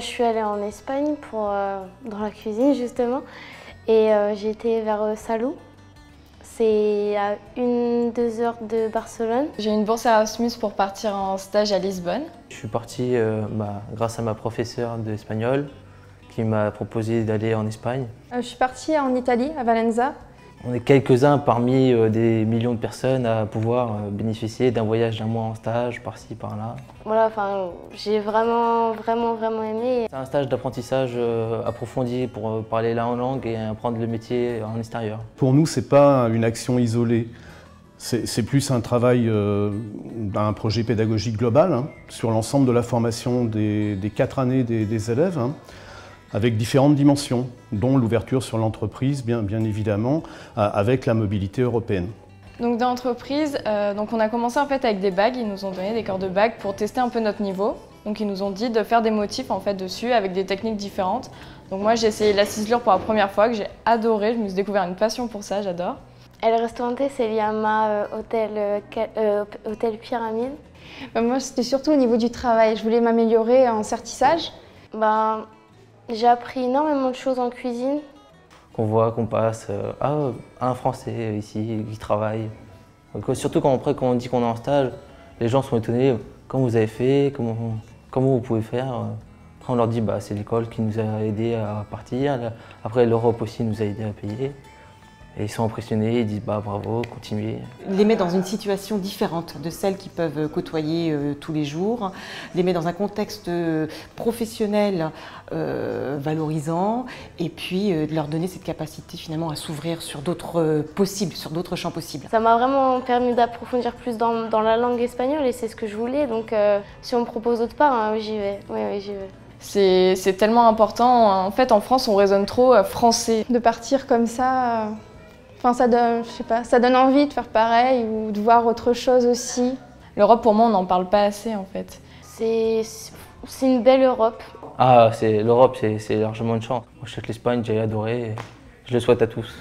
je suis allée en Espagne dans la cuisine justement et j'ai été vers Salou. C'est à 1-2 heures de Barcelone. J'ai une bourse Erasmus pour partir en stage à Lisbonne. Je suis parti grâce à ma professeure d'espagnol qui m'a proposé d'aller en Espagne. Je suis partie en Italie, à Valenza. On est quelques-uns parmi des millions de personnes à pouvoir bénéficier d'un voyage d'un mois en stage, par-ci, par-là. Voilà, enfin, j'ai vraiment aimé. C'est un stage d'apprentissage approfondi pour parler la langue et apprendre le métier en extérieur. Pour nous, ce n'est pas une action isolée. C'est plus un travail d'un projet pédagogique global hein, sur l'ensemble de la formation des 4 années des élèves. Hein, avec différentes dimensions, dont l'ouverture sur l'entreprise, bien évidemment, avec la mobilité européenne. Donc dans l'entreprise, on a commencé en fait avec des bagues, ils nous ont donné des corps de bagues pour tester un peu notre niveau. Donc ils nous ont dit de faire des motifs en fait dessus avec des techniques différentes. Donc moi j'ai essayé la ciselure pour la première fois, que j'ai adoré, je me suis découvert une passion pour ça, j'adore. El Restaurante se llama Hôtel Pyramide. Moi c'était surtout au niveau du travail, je voulais m'améliorer en sertissage. J'ai appris énormément de choses en cuisine. Qu'on passe à un Français ici qui travaille. Surtout quand on dit qu'on est en stage, les gens sont étonnés. Comment vous avez fait, comment vous pouvez faire. Après on leur dit c'est l'école qui nous a aidés à partir. Après l'Europe aussi nous a aidés à payer. Et ils sont impressionnés, ils disent bravo, continuez. Les met dans une situation différente de celle qu'ils peuvent côtoyer tous les jours, les met dans un contexte professionnel valorisant et puis de leur donner cette capacité finalement à s'ouvrir sur d'autres champs possibles. Ça m'a vraiment permis d'approfondir plus dans la langue espagnole et c'est ce que je voulais, donc si on me propose autre part, j'y vais. Oui, j'y vais. C'est tellement important, en fait en France on raisonne trop français. De partir comme ça, ça donne, je sais pas, ça donne envie de faire pareil ou de voir autre chose aussi. L'Europe pour moi on n'en parle pas assez en fait. C'est une belle Europe. L'Europe c'est largement une chance. Moi je sais que l'Espagne j'ai adoré et je le souhaite à tous.